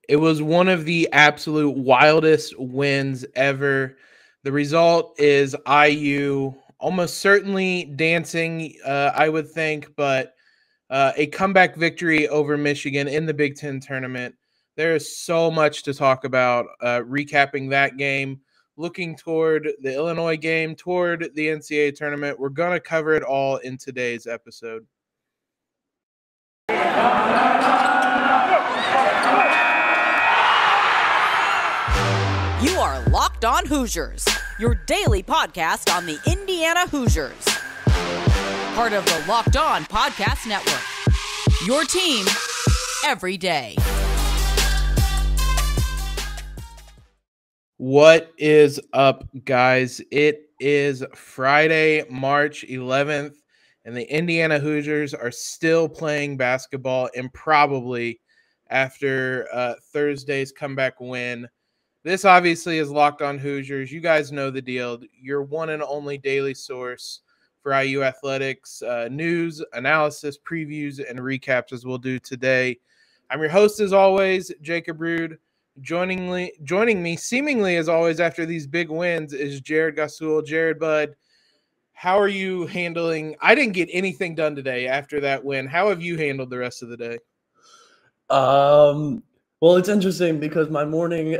It was one of the absolute wildest wins ever. The result is IU almost certainly dancing, I would think, but a comeback victory over Michigan in the Big Ten tournament. There is so much to talk about. Recapping that game, looking toward the Illinois game, toward the NCAA tournament. We're going to cover it all in today's episode. You are Locked On Hoosiers, your daily podcast on the Indiana Hoosiers. Part of the Locked On Podcast Network, your team every day. What is up, guys? It is Friday, March 11th, and the Indiana Hoosiers are still playing basketball, and probably after Thursday's comeback win. This obviously is Locked On Hoosiers. You guys know the deal. Your one and only daily source for IU athletics, news, analysis, previews, and recaps as we'll do today. I'm your host as always, Jacob Rude. Joining me seemingly as always after these big wins is Jared Gosule. Jared, bud, how are you handling? I didn't get anything done today after that win. How have you handled the rest of the day? Well, it's interesting because my morning,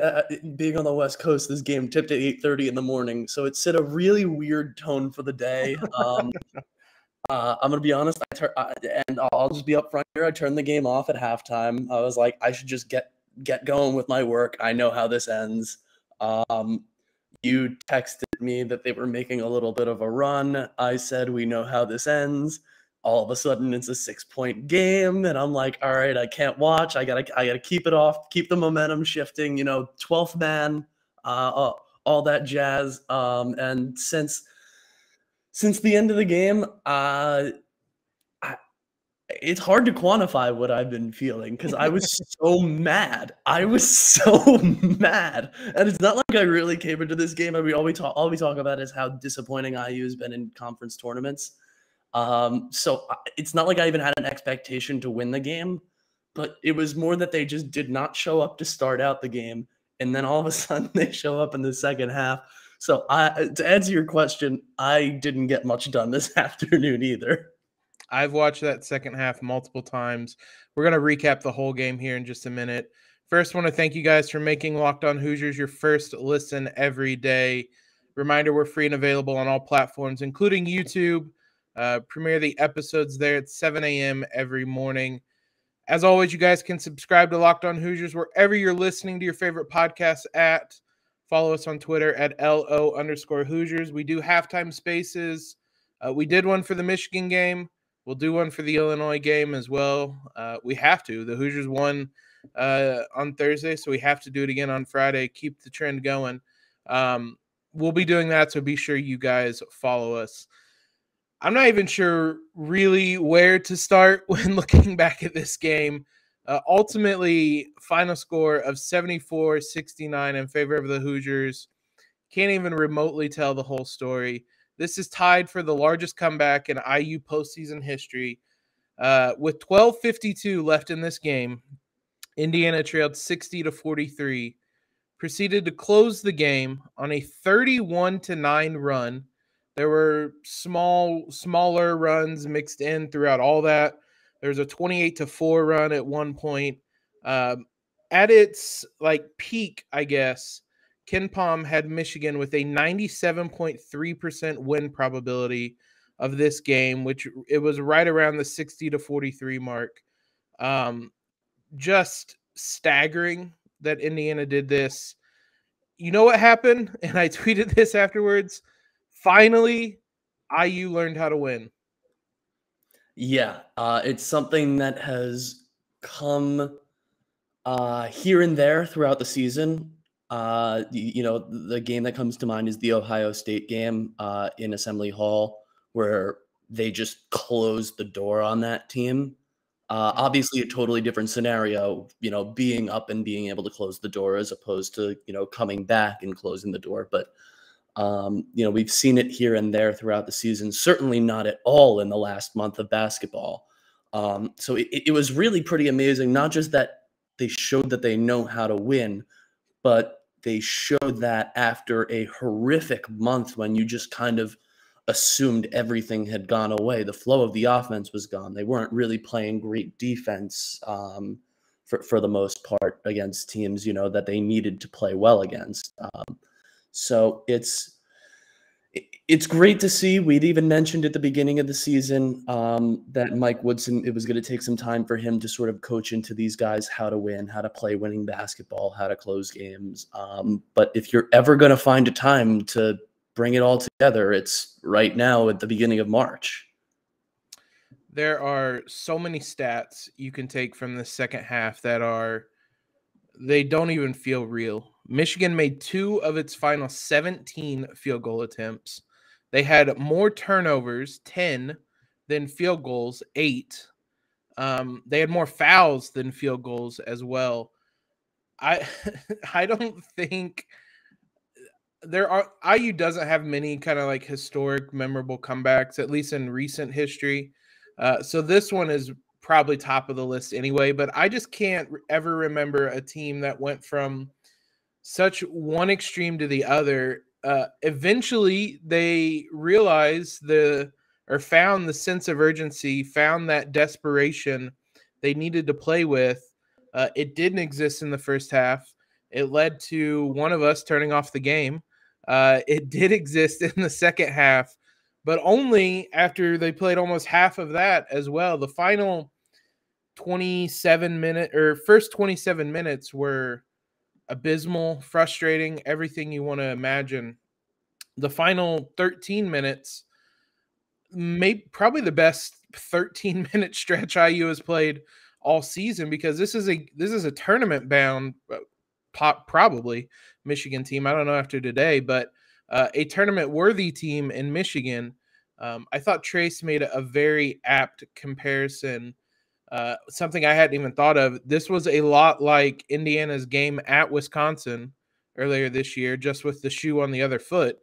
being on the West Coast, this game tipped at 8:30 in the morning, so it set a really weird tone for the day. I'm gonna be honest, and I'll just be upfront here. I turned the game off at halftime. I was like, I should just get going with my work. I know how this ends. You texted me that they were making a little bit of a run. I said, we know how this ends. All of a sudden it's a 6-point game, and I'm like, all right, I can't watch. I gotta keep it off, keep the momentum shifting, 12th man, all that jazz. And since the end of the game, it's hard to quantify what I've been feeling because I was so mad. I was so mad. And it's not like I really came into this game. I mean, all we talk about is how disappointing IU has been in conference tournaments. So it's not like I even had an expectation to win the game, but it was more that they just did not show up to start out the game. And then all of a sudden they show up in the second half. So to answer your question, I didn't get much done this afternoon either. I've watched that second half multiple times. We're going to recap the whole game here in just a minute. First, I want to thank you guys for making Locked On Hoosiers your first listen every day. Reminder, we're free and available on all platforms, including YouTube. Premiere the episodes there at 7 a.m. every morning. As always, you guys can subscribe to Locked On Hoosiers wherever you're listening to your favorite podcasts at. Follow us on Twitter at LO_Hoosiers. We do halftime spaces. We did one for the Michigan game. We'll do one for the Illinois game as well. We have to. The Hoosiers won on Thursday, so we have to do it again on Friday. Keep the trend going. We'll be doing that, so be sure you guys follow us. I'm not even sure really where to start when looking back at this game. Ultimately, final score of 74-69 in favor of the Hoosiers. Can't even remotely tell the whole story. This is tied for the largest comeback in IU postseason history. With 12:52 left in this game, Indiana trailed 60-43, proceeded to close the game on a 31-9 run. There were smaller runs mixed in throughout all that. There was a 28-4 run at one point. At its peak, I guess, KenPom had Michigan with a 97.3% win probability of this game, which it was right around the 60-43 mark. Just staggering that Indiana did this. You know what happened? And I tweeted this afterwards. Finally, IU learned how to win. Yeah, it's something that has come here and there throughout the season. The game that comes to mind is the Ohio State game in Assembly Hall, where they just closed the door on that team. Obviously, a totally different scenario, being up and being able to close the door as opposed to, coming back and closing the door. But we've seen it here and there throughout the season, certainly not at all in the last month of basketball. So it was really pretty amazing, not just that they showed that they know how to win, but they showed that after a horrific month when you just kind of assumed everything had gone away. The flow of the offense was gone. They weren't really playing great defense for the most part against teams, that they needed to play well against. So it's great to see. We'd even mentioned at the beginning of the season that Mike Woodson, it was going to take some time for him to sort of coach into these guys how to win, how to play winning basketball, how to close games. But if you're ever going to find a time to bring it all together, it's right now at the beginning of March. There are so many stats you can take from the second half they don't even feel real. Michigan made 2 of its final 17 field goal attempts. They had more turnovers, 10, than field goals, 8. They had more fouls than field goals as well. I don't think IU doesn't have many kind of like historic memorable comebacks, at least in recent history. So this one is probably top of the list anyway, but I just can't ever remember a team that went from such one extreme to the other. Eventually they realized found the sense of urgency, found that desperation they needed to play with. It didn't exist in the first half. It led to one of us turning off the game. It did exist in the second half, but only after they played almost half of that as well. The final 27 minutes were abysmal, frustrating, everything you want to imagine. The final 13 minutes, probably the best 13-minute stretch IU has played all season, because this is a tournament bound, probably Michigan team. I don't know after today, but a tournament worthy team in Michigan. I thought Trayce made a very apt comparison. Something I hadn't even thought of. This was a lot like Indiana's game at Wisconsin earlier this year, just with the shoe on the other foot.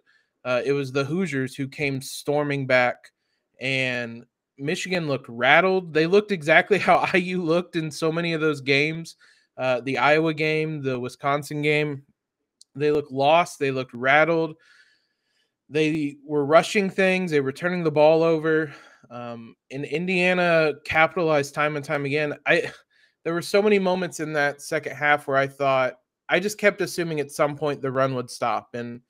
It was the Hoosiers who came storming back, and Michigan looked rattled. They looked exactly how IU looked in so many of those games. The Iowa game, the Wisconsin game, they looked lost. They looked rattled. They were rushing things. They were turning the ball over. And Indiana capitalized time and time again. There were so many moments in that second half where I just kept assuming at some point the run would stop and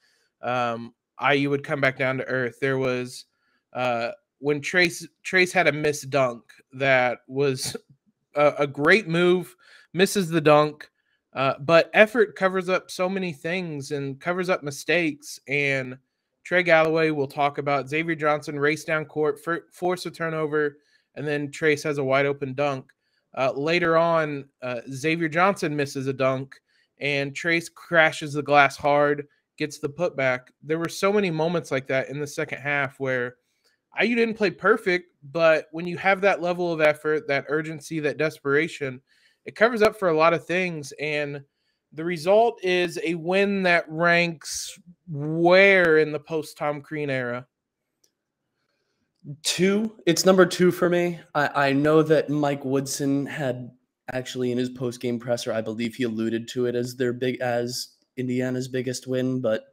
IU would come back down to earth. There was when Trayce had a missed dunk that was a great move, misses the dunk, but effort covers up so many things and covers up mistakes. And Trey Galloway, we'll talk about. Xavier Johnson race down court, force a turnover, and then Trayce has a wide open dunk. Later on, Xavier Johnson misses a dunk, and Trayce crashes the glass hard, gets the putback. There were so many moments like that in the second half where IU didn't play perfect, but when you have that level of effort, that urgency, that desperation, it covers up for a lot of things. And the result is a win that ranks where in the post-Tom Crean era? 2. It's number 2 for me. I know that Mike Woodson had actually in his post-game presser, I believe he alluded to it as Indiana's biggest win. But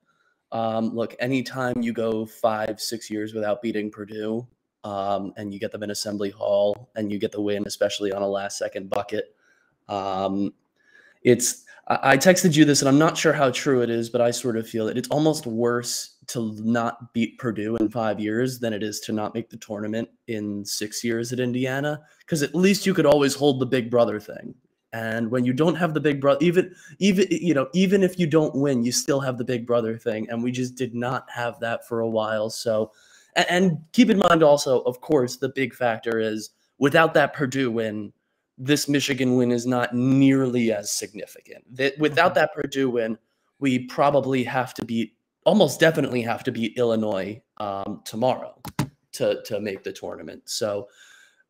look, anytime you go 5-6 years without beating Purdue and you get them in Assembly Hall and you get the win, especially on a last-second bucket, I texted you this, and I'm not sure how true it is, but I sort of feel that it's almost worse to not beat Purdue in 5 years than it is to not make the tournament in 6 years at Indiana, because at least you could always hold the big brother thing. And when you don't have the big brother, even if you don't win, you still have the big brother thing. And we just did not have that for a while. So, and keep in mind also, of course, the big factor is without that Purdue win, this Michigan win is not nearly as significant. Without that Purdue win, we probably almost definitely have to beat Illinois tomorrow to make the tournament. So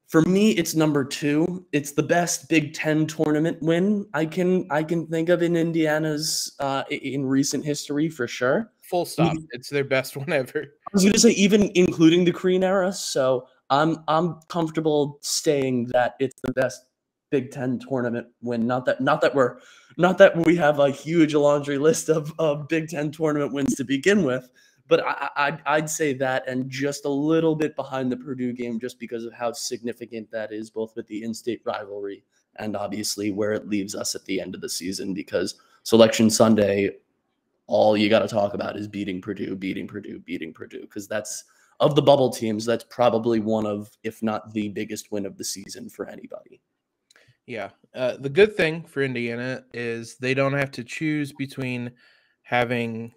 for me, it's number 2. It's the best Big Ten tournament win I can think of in Indiana's in recent history for sure. Full stop. It's their best one ever. I was going to say even including the Crean era. So I'm comfortable saying that it's the best Big Ten tournament win. Not that we have a huge laundry list of Big Ten tournament wins to begin with, but I'd say that, and just a little bit behind the Purdue game, just because of how significant that is, both with the in-state rivalry and obviously where it leaves us at the end of the season. Because Selection Sunday, all you got to talk about is beating Purdue, because that's, of the bubble teams, that's probably one of, if not the biggest win of the season for anybody. Yeah. The good thing for Indiana is they don't have to choose between having,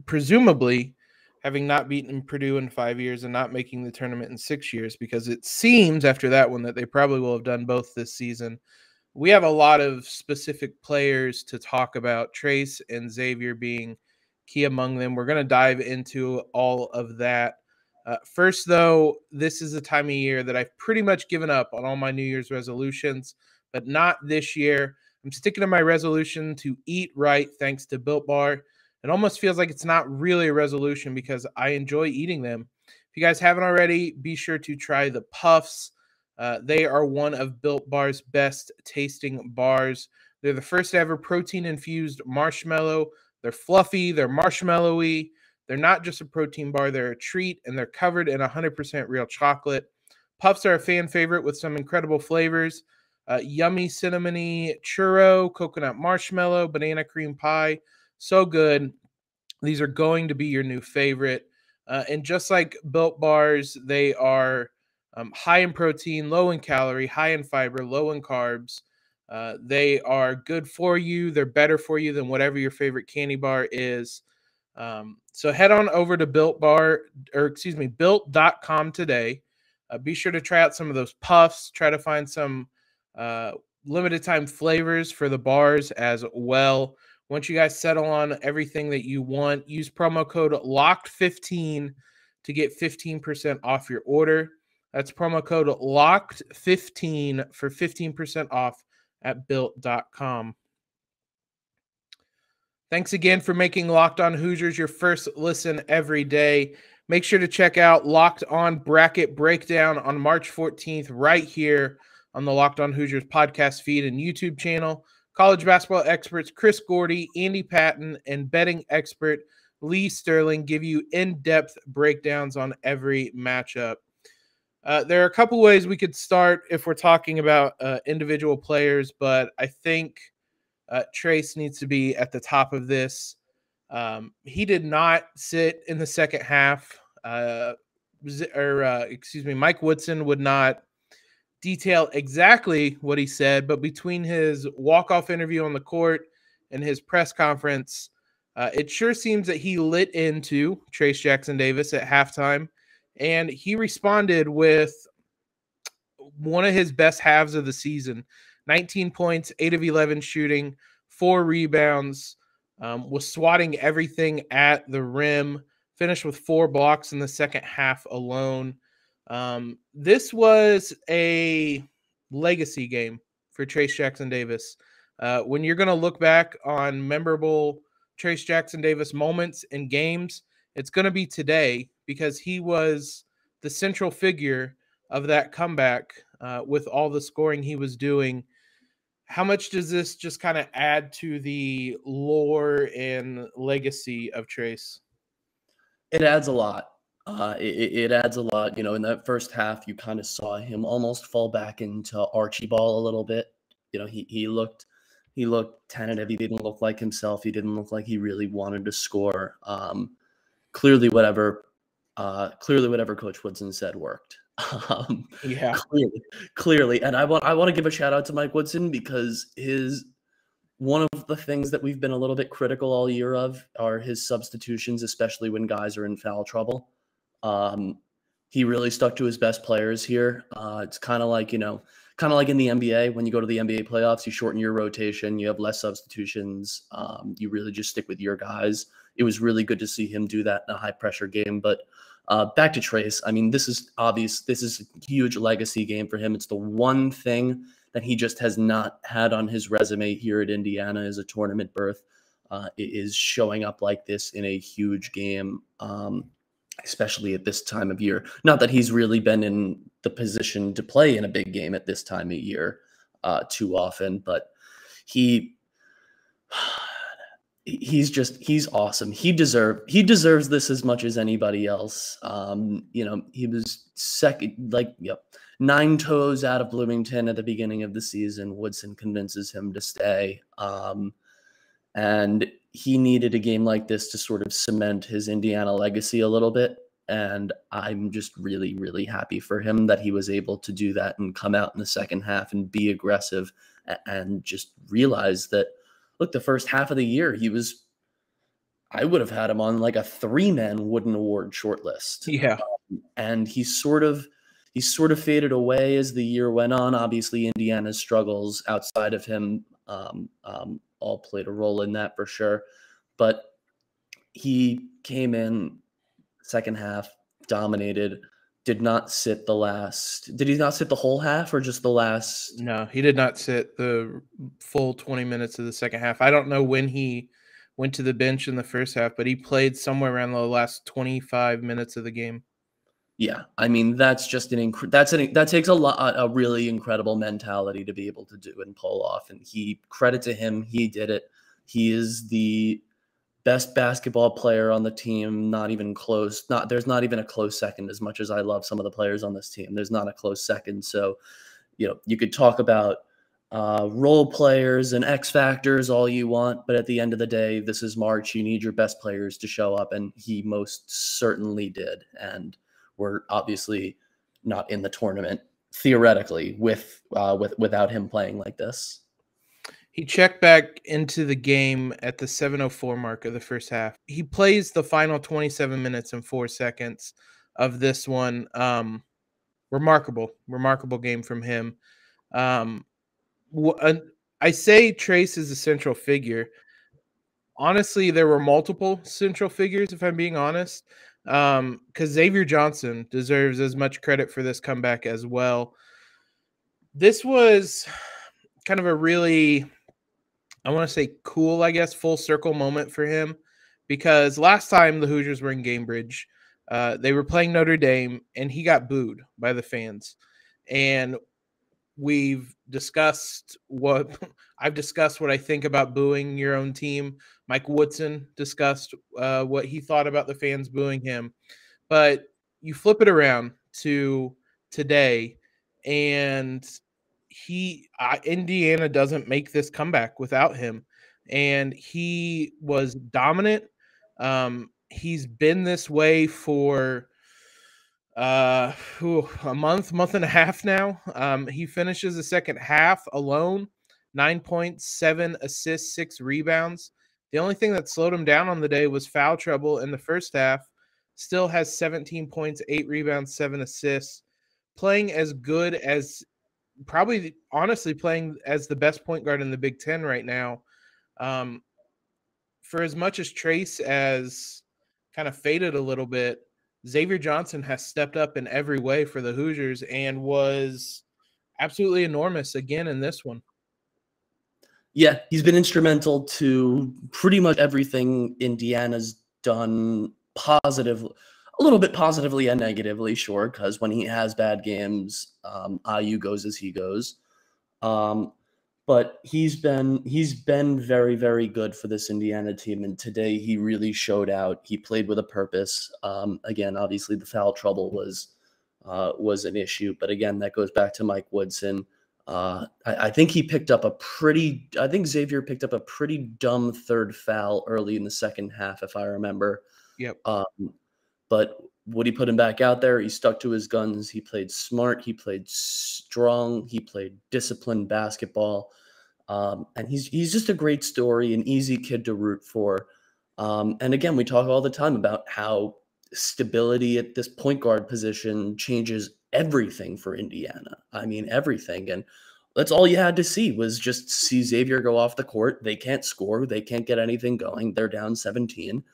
presumably having not beaten Purdue in 5 years and not making the tournament in 6 years, because it seems after that one that they probably will have done both this season. We have a lot of specific players to talk about, Trayce and Xavier being key among them. We're going to dive into all of that. First, though, this is a time of year that I've pretty much given up on all my New Year's resolutions, but not this year. I'm sticking to my resolution to eat right thanks to Built Bar. It almost feels like it's not really a resolution because I enjoy eating them. If you guys haven't already, be sure to try the Puffs. They are one of Built Bar's best tasting bars. They're the first ever protein-infused marshmallow. They're fluffy, they're marshmallowy. They're not just a protein bar, they're a treat, and they're covered in 100% real chocolate. Puffs are a fan favorite with some incredible flavors. Yummy cinnamony churro, coconut marshmallow, banana cream pie. So good. These are going to be your new favorite. And just like Built Bars, they are high in protein, low in calorie, high in fiber, low in carbs. They are good for you. They're better for you than whatever your favorite candy bar is. So head on over to built.com today. Be sure to try out some of those puffs. Try to find some limited time flavors for the bars as well. Once you guys settle on everything that you want, use promo code LOCKED15 to get 15% off your order. That's promo code LOCKED15 for 15% off at built.com. Thanks again for making Locked On Hoosiers your first listen every day. Make sure to check out Locked On Bracket Breakdown on March 14th right here on the Locked On Hoosiers podcast feed and YouTube channel. College basketball experts Chris Gordy, Andy Patton, and betting expert Lee Sterling give you in-depth breakdowns on every matchup. There are a couple ways we could start if we're talking about individual players, but I think Trayce needs to be at the top of this. He did not sit in the second half. Mike Woodson would not detail exactly what he said, but between his walk-off interview on the court and his press conference, it sure seems that he lit into Trayce Jackson-Davis at halftime, and he responded with one of his best halves of the season. 19 points, 8 of 11 shooting, 4 rebounds, was swatting everything at the rim, finished with 4 blocks in the second half alone. This was a legacy game for Trayce Jackson-Davis. When you're going to look back on memorable Trayce Jackson-Davis moments and games, it's going to be today because he was the central figure of that comeback with all the scoring he was doing. How much does this just kind of add to the lore and legacy of Trayce? It adds a lot. It adds a lot. In that first half, you kind of saw him almost fall back into Archie Ball a little bit. He looked tentative. He didn't look like himself. He didn't look like he really wanted to score. Clearly, whatever Coach Woodson said worked. Yeah, clearly. And I want to give a shout out to Mike Woodson because one of the things that we've been a little bit critical all year of are his substitutions, especially when guys are in foul trouble. He really stuck to his best players here. It's kind of like in the NBA, when you go to the NBA playoffs, you shorten your rotation, you have less substitutions. You really just stick with your guys. It was really good to see him do that in a high pressure game. But back to Trayce. I mean, this is obvious. This is a huge legacy game for him. It's the one thing that he just has not had on his resume here at Indiana is a tournament berth. Is showing up like this in a huge game, especially at this time of year. Not that he's really been in the position to play in a big game at this time of year too often. But he's awesome. He deserves this as much as anybody else. He was second, 9 toes out of Bloomington at the beginning of the season. Woodson convinces him to stay. And he needed a game like this to sort of cement his Indiana legacy a little bit. And I'm just really, really happy for him that he was able to do that and come out in the second half and be aggressive and just realize that, look, the first half of the year, I would have had him on like a 3-man Wooden Award shortlist. Yeah. And he sort of faded away as the year went on. Obviously, Indiana's struggles outside of him all played a role in that for sure. But he came in second half, dominated, did not sit the last. Did he not sit the whole half or just the last? No, he did not sit the full 20 minutes of the second half. I don't know when he went to the bench in the first half, but he played somewhere around the last 25 minutes of the game. Yeah, I mean, that's just that takes a really incredible mentality to be able to do and pull off. And credit to him, he did it. He is the best basketball player on the team, not even close. There's not even a close second. As much as I love some of the players on this team, there's not a close second. So, you could talk about role players and X factors all you want, but at the end of the day, this is March. You need your best players to show up, and he most certainly did. And we're obviously not in the tournament theoretically without him playing like this. He checked back into the game at the 7:04 mark of the first half. He plays the final 27 minutes and 4 seconds of this one. Remarkable game from him. I say Trayce is a central figure. Honestly, there were multiple central figures, if I'm being honest, because Xavier Johnson deserves as much credit for this comeback as well. This was kind of a really, I want to say cool, I guess, full circle moment for him, because last time the Hoosiers were in Cambridge, they were playing Notre Dame, and he got booed by the fans. And I've discussed what I think about booing your own team. Mike Woodson discussed what he thought about the fans booing him. But you flip it around to today, and Indiana doesn't make this comeback without him. And he was dominant. He's been this way for a month and a half now. He finishes the second half alone, 9 points, 7 assists, 6 rebounds. The only thing that slowed him down on the day was foul trouble in the first half. Still has 17 points, 8 rebounds, 7 assists. Playing as good as, probably honestly playing as the best point guard in the Big Ten right now. For as much as Trayce has kind of faded a little bit, Xavier Johnson has stepped up in every way for the Hoosiers and was absolutely enormous again in this one. Yeah, he's been instrumental to pretty much everything Indiana's done, a little bit positively and negatively, sure, because when he has bad games, IU goes as he goes. But he's been very, very good for this Indiana team, and today he really showed out. He played with a purpose. Again, obviously the foul trouble was an issue, but again, that goes back to Mike Woodson. I think Xavier picked up a pretty dumb third foul early in the second half, if I remember. Yep. But Woody put him back out there. He stuck to his guns. He played smart. He played strong. He played disciplined basketball. And he's just a great story, an easy kid to root for. And again, we talk all the time about how stability at this point guard position changes everything for Indiana. I mean, everything. And that's all you had to see was just see Xavier go off the court. They can't score. They can't get anything going. They're down 17.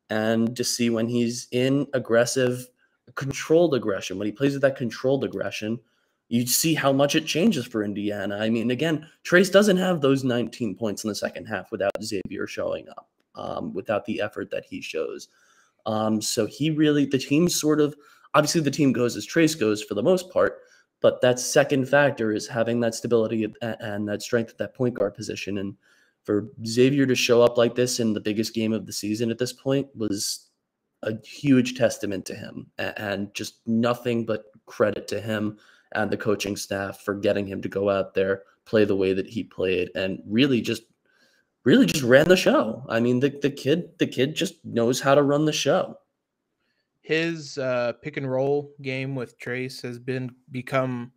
And to see when he's in aggressive, controlled aggression, when he plays with that controlled aggression, you see how much it changes for Indiana. I mean, again, Trayce doesn't have those 19 points in the second half without Xavier showing up, without the effort that he shows. So the team sort of, obviously the team goes as Trayce goes for the most part, but that second factor is having that stability and that strength at that point guard position. And for Xavier to show up like this in the biggest game of the season at this point was a huge testament to him, and just nothing but credit to him and the coaching staff for getting him to go out there, play the way that he played, and really just ran the show. I mean, the kid just knows how to run the show. His pick and roll game with Trayce has become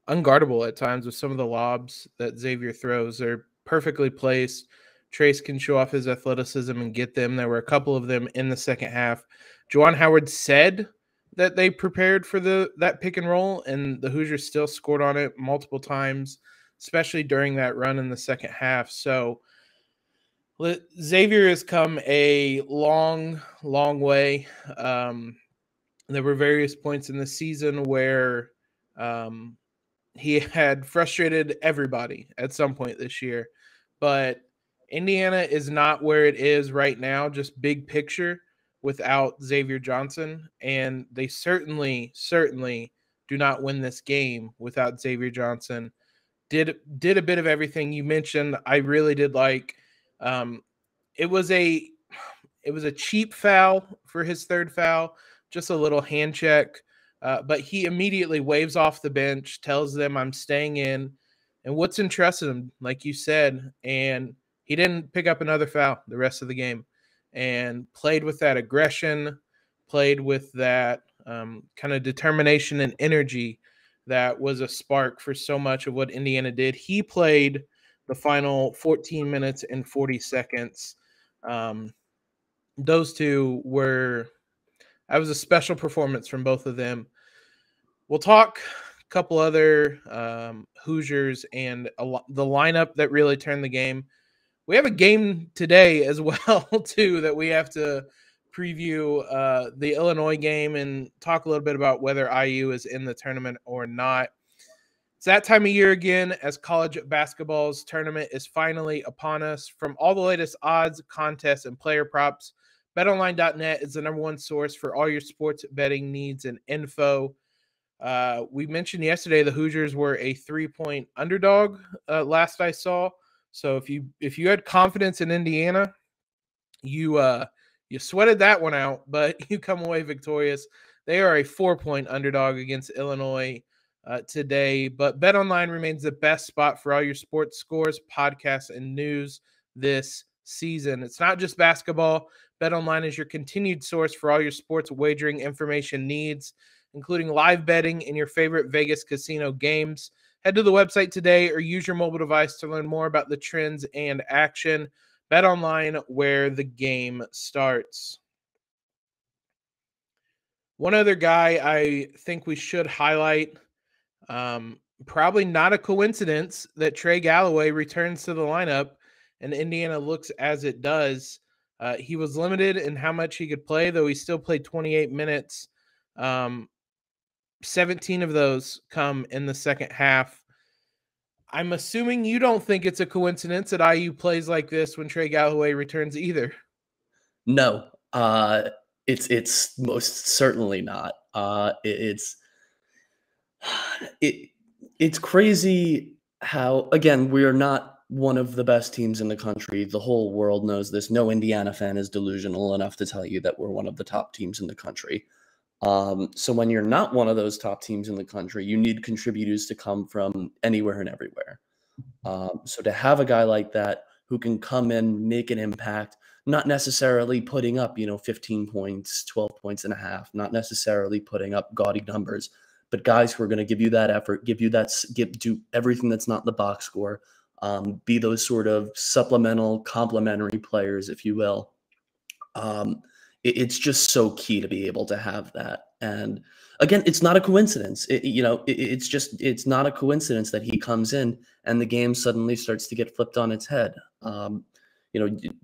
unguardable at times with some of the lobs that Xavier throws. They're perfectly placed. Trayce can show off his athleticism and get them. There were a couple of them in the second half. Juwan Howard said that they prepared for that pick and roll, and the Hoosiers still scored on it multiple times, especially during that run in the second half. So Xavier has come a long, long way. There were various points in the season where he had frustrated everybody at some point this year, but Indiana is not where it is right now, just big picture, without Xavier Johnson, and they certainly do not win this game without Xavier Johnson. Did a bit of everything you mentioned. I really did like. It was a cheap foul for his third foul, just a little hand check, but he immediately waves off the bench, tells them I'm staying in, and what's interested him, like you said, and he didn't pick up another foul the rest of the game, and played with that aggression, played with that kind of determination and energy that was a spark for so much of what Indiana did. He played the final 14 minutes and 40 seconds. Those two that was a special performance from both of them. We'll talk a couple other Hoosiers and the lineup that really turned the game. We have a game today as well, too, that we have to preview the Illinois game and talk a little bit about whether IU is in the tournament or not. It's that time of year again as college basketball's tournament is finally upon us. From all the latest odds, contests, and player props, BetOnline.net is the #1 source for all your sports betting needs and info. We mentioned yesterday the Hoosiers were a 3-point underdog last I saw. So if you had confidence in Indiana, you sweated that one out, but you come away victorious. They are a 4-point underdog against Illinois today. But BetOnline remains the best spot for all your sports scores, podcasts, and news this season. It's not just basketball. BetOnline is your continued source for all your sports wagering information needs, including live betting and your favorite Vegas casino games. Head to the website today or use your mobile device to learn more about the trends and action. BetOnline, where the game starts. One other guy I think we should highlight, probably not a coincidence that Trey Galloway returns to the lineup and Indiana looks as it does. He was limited in how much he could play, though he still played 28 minutes. 17 of those come in the second half. I'm assuming you don't think it's a coincidence that IU plays like this when Trey Galloway returns either. No, it's most certainly not. It's crazy how, again, we are not one of the best teams in the country. The whole world knows this. No Indiana fan is delusional enough to tell you that we're one of the top teams in the country. So when you're not one of those top teams in the country, you need contributors to come from anywhere and everywhere. So to have a guy like that who can come in, make an impact, not necessarily putting up, 15 points, 12 points and a half, not necessarily putting up gaudy numbers, but guys who are going to give you that effort, do everything that's not the box score, be those sort of supplemental, complementary players, if you will. It's just so key to be able to have that. And again, it's not a coincidence. It's not a coincidence that he comes in and the game suddenly starts to get flipped on its head.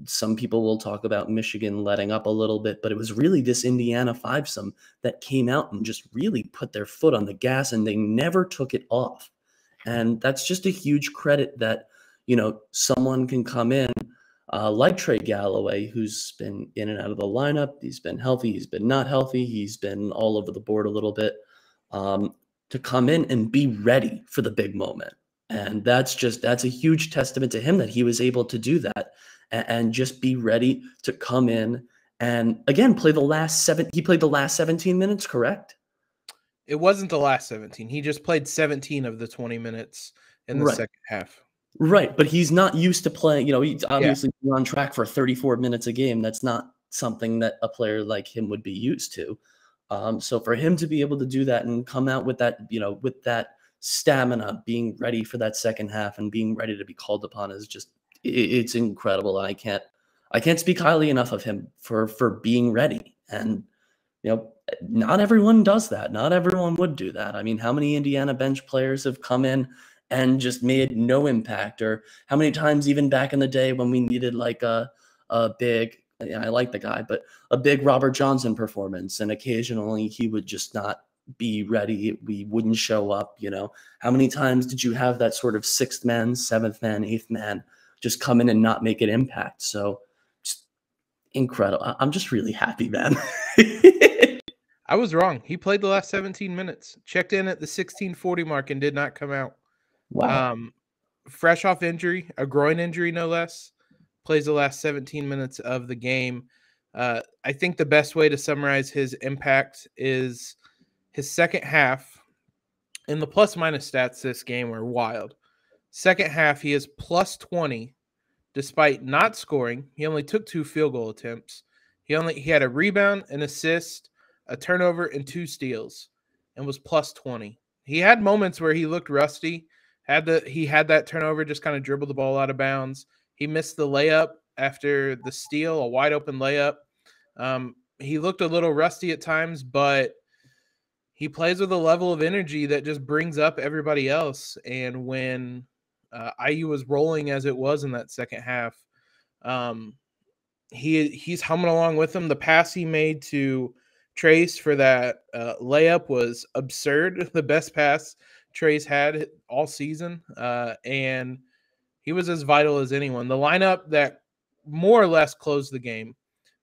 Some people will talk about Michigan letting up a little bit, but it was really this Indiana fivesome that came out and just really put their foot on the gas and they never took it off. And that's just a huge credit that, someone can come in like Trey Galloway, who's been in and out of the lineup. He's been healthy. He's been not healthy. He's been all over the board a little bit, to come in and be ready for the big moment. And that's a huge testament to him that he was able to do that and just be ready to come in and again play the last 17 minutes, correct? It wasn't the last 17. He just played 17 of the 20 minutes in the second half. Right, but he's not used to playing, he's obviously on track for 34 minutes a game. That's not something that a player like him would be used to. So for him to be able to do that and come out with that, with that stamina, being ready for that second half and being ready to be called upon is just, it's incredible. I can't speak highly enough of him for being ready. And, not everyone does that. Not everyone would do that. I mean, how many Indiana bench players have come in and just made no impact? Or how many times even back in the day when we needed like a big, I like the guy, but a big Robert Johnson performance, and occasionally he would just not be ready. We wouldn't show up. How many times did you have that sort of sixth man, seventh man, eighth man just come in and not make an impact? So just incredible. I'm just really happy, man. I was wrong. He played the last 17 minutes, checked in at the 16:40 mark and did not come out. Wow. Fresh off injury, a groin injury, no less, plays the last 17 minutes of the game. I think the best way to summarize his impact is his second half. And the plus-minus stats this game are wild. Second half, he is plus 20, despite not scoring. He only took 2 field goal attempts. He had a rebound, an assist, a turnover, and 2 steals, and was plus 20. He had moments where he looked rusty. He had that turnover, just kind of dribbled the ball out of bounds. He missed the layup after the steal, a wide open layup. He looked a little rusty at times, but he plays with a level of energy that just brings up everybody else. And when IU was rolling as it was in that second half, he's humming along with them. The pass he made to Trayce for that layup was absurd. The best pass Trayce had all season, and he was as vital as anyone. The lineup that more or less closed the game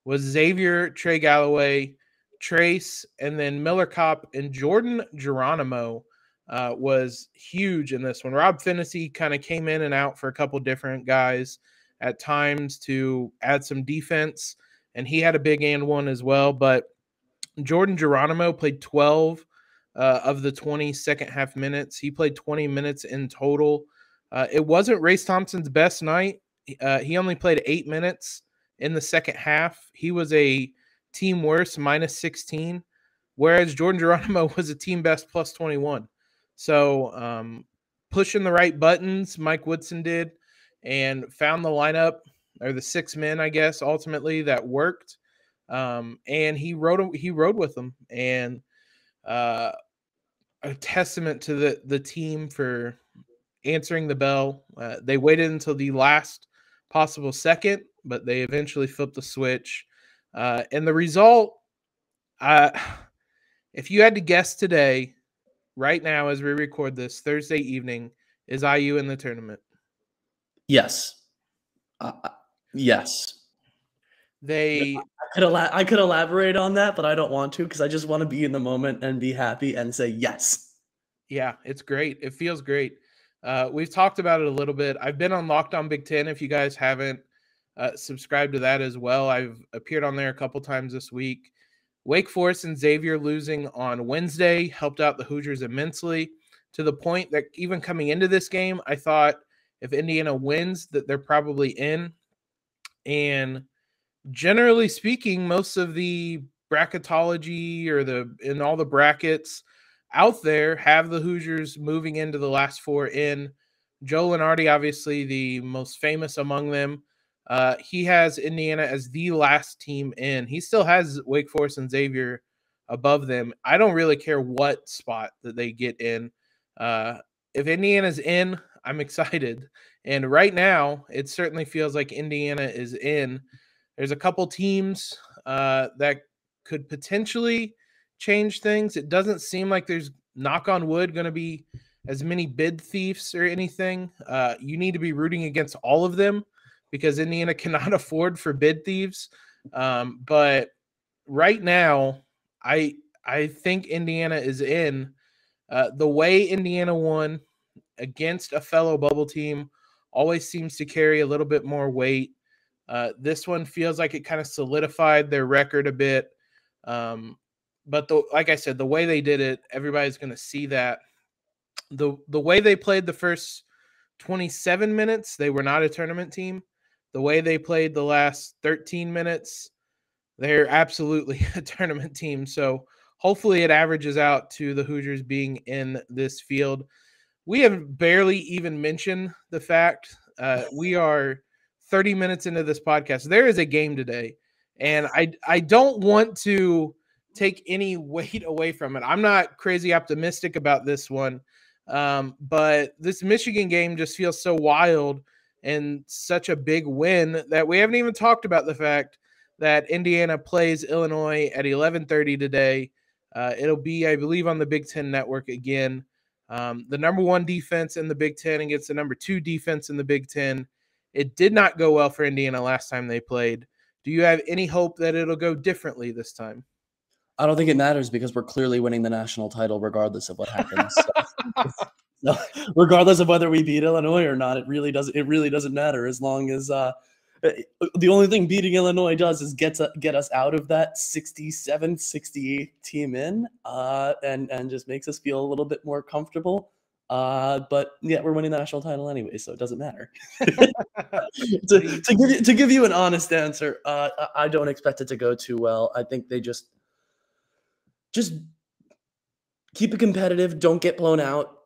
was Xavier, Trey Galloway, Trayce, and then Miller Kopp and Jordan Geronimo was huge in this one. Rob Finney kind of came in and out for a couple different guys at times to add some defense, and he had a big and one as well, but Jordan Geronimo played 12 of the 20 second half minutes. He played 20 minutes in total. It wasn't Race Thompson's best night. He only played 8 minutes in the second half. He was a team worst, minus 16, whereas Jordan Geronimo was a team best, plus 21. So pushing the right buttons, Mike Woodson did, and found the lineup, or the 6 men, I guess, ultimately that worked. And he rode with them, and a testament to the team for answering the bell. They waited until the last possible second, but they eventually flipped the switch. And the result, if you had to guess today, right now as we record this Thursday evening, is IU in the tournament? Yes. Yes. I could elaborate on that, but I don't want to, because I just want to be in the moment and be happy and say yes. Yeah, it's great. It feels great. We've talked about it a little bit. I've been on Locked On Big Ten. If you guys haven't subscribed to that as well, I've appeared on there a couple times this week. Wake Forest and Xavier losing on Wednesday helped out the Hoosiers immensely, to the point that even coming into this game, I thought if Indiana wins that they're probably in. And generally speaking, most of the bracketology in all the brackets out there have the Hoosiers moving into the last 4 in. Joe Lenardi, obviously the most famous among them. He has Indiana as the last team in. He still has Wake Forest and Xavier above them. I don't really care what spot that they get in. If Indiana's in, I'm excited. And right now, it certainly feels like Indiana is in. There's a couple teams that could potentially change things. It doesn't seem like there's, knock on wood, going to be as many bid thieves or anything. You need to be rooting against all of them, because Indiana cannot afford for bid thieves. But right now, I think Indiana is in. The way Indiana won against a fellow bubble team always seems to carry a little bit more weight. This one feels like it kind of solidified their record a bit. But like I said, the way they did it, everybody's going to see that. The way they played the first 27 minutes, they were not a tournament team. The way they played the last 13 minutes, they're absolutely a tournament team. So hopefully it averages out to the Hoosiers being in this field. We have barely even mentioned the fact we are 30 minutes into this podcast. There is a game today, and I don't want to take any weight away from it. I'm not crazy optimistic about this one, but this Michigan game just feels so wild and such a big win that we haven't even talked about the fact that Indiana plays Illinois at 11:30 today. It'll be, I believe, on the Big Ten Network again. The number 1 defense in the Big Ten against the number 2 defense in the Big Ten. It did not go well for Indiana last time they played. Do you have any hope that it'll go differently this time? I don't think it matters because we're clearly winning the national title regardless of what happens. So, regardless of whether we beat Illinois or not, it really doesn't matter as long as the only thing beating Illinois does is get us out of that 67th, 68th team in, and just makes us feel a little bit more comfortable. But yeah, we're winning the national title anyway, so it doesn't matter. to give you an honest answer, I don't expect it to go too well. I think they just keep it competitive. Don't get blown out.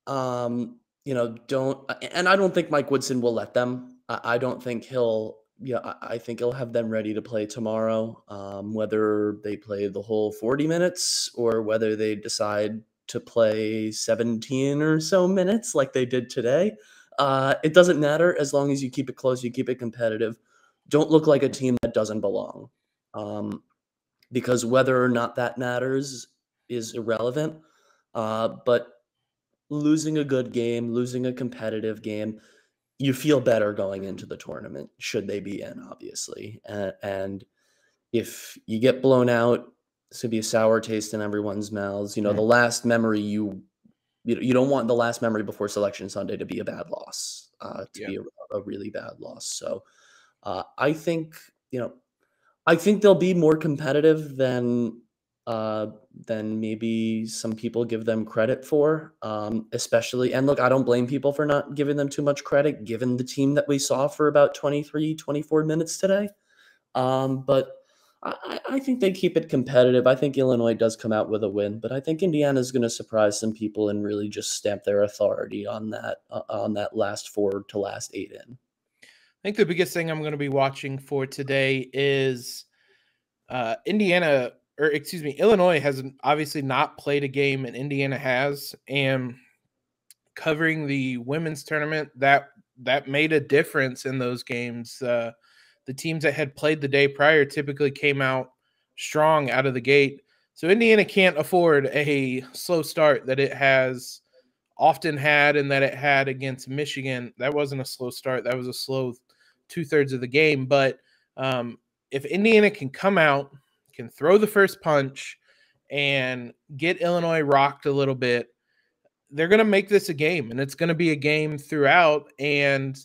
Don't, and I don't think Mike Woodson will let them. I don't think I think he'll have them ready to play tomorrow. Whether they play the whole 40 minutes or whether they decide to play 17 or so minutes like they did today, it doesn't matter as long as you keep it close, you keep it competitive. Don't look like a team that doesn't belong. Because whether or not that matters is irrelevant. But losing a good game, losing a competitive game, you feel better going into the tournament, should they be in, obviously. And if you get blown out, it's going to be a sour taste in everyone's mouths. The last memory, you don't want the last memory before Selection Sunday to be a bad loss, be a really bad loss. So I think they'll be more competitive than maybe some people give them credit for, especially. And look, I don't blame people for not giving them too much credit, given the team that we saw for about 23, 24 minutes today. But I think they keep it competitive. I think Illinois does come out with a win, but I think Indiana is going to surprise some people and really just stamp their authority on that last 4 to last 8 in. I think the biggest thing I'm going to be watching for today is Illinois has obviously not played a game, and Indiana has. And covering the women's tournament, that made a difference in those games. The teams that had played the day prior typically came out strong out of the gate. So Indiana can't afford a slow start that it has often had and that it had against Michigan. That wasn't a slow start. That was a slow 2/3 of the game. But if Indiana can come out, can throw the first punch, and get Illinois rocked a little bit, they're going to make this a game, and it's going to be a game throughout. And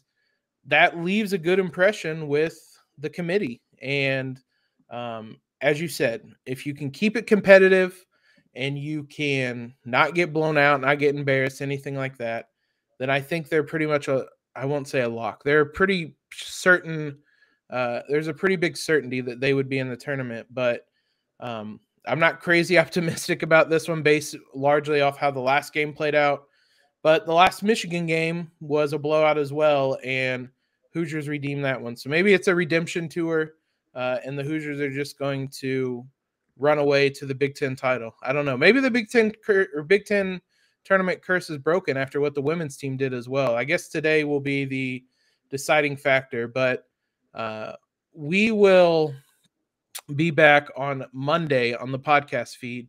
that leaves a good impression with the committee. And as you said, if you can keep it competitive and you can not get blown out, not get embarrassed, anything like that, then I think they're pretty much I won't say a lock. They're pretty certain. There's a pretty big certainty that they would be in the tournament, but I'm not crazy optimistic about this one based largely off how the last game played out. But the last Michigan game was a blowout as well, and Hoosiers redeemed that one. So maybe it's a redemption tour, and the Hoosiers are just going to run away to the Big Ten title. I don't know. Maybe the Big Ten tournament curse is broken after what the women's team did as well. I guess today will be the deciding factor, but we will be back on Monday on the podcast feed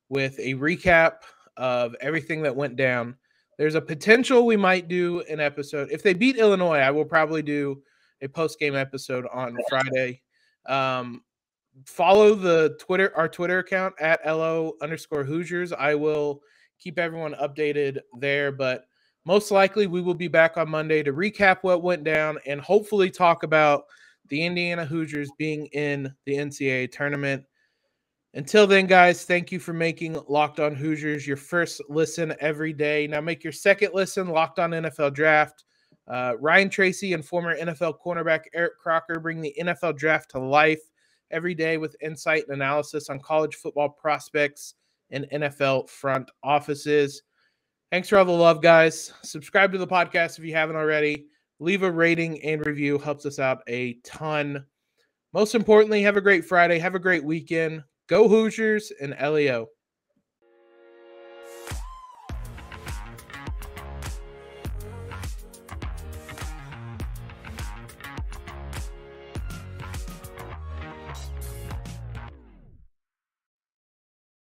with a recap of everything that went down. There's a potential we might do an episode. If they beat Illinois, I will probably do a post-game episode on Friday. Follow our Twitter account at LO_Hoosiers. I will keep everyone updated there, but most likely we will be back on Monday to recap what went down and hopefully talk about the Indiana Hoosiers being in the NCAA tournament. Until then, guys, thank you for making Locked On Hoosiers your first listen every day. Now make your second listen Locked On NFL Draft. Ryan Trayce and former NFL cornerback Eric Crocker bring the NFL Draft to life every day with insight and analysis on college football prospects and NFL front offices. Thanks for all the love, guys. Subscribe to the podcast if you haven't already. Leave a rating and review. Helps us out a ton. Most importantly, have a great Friday. Have a great weekend. Go Hoosiers and LEO.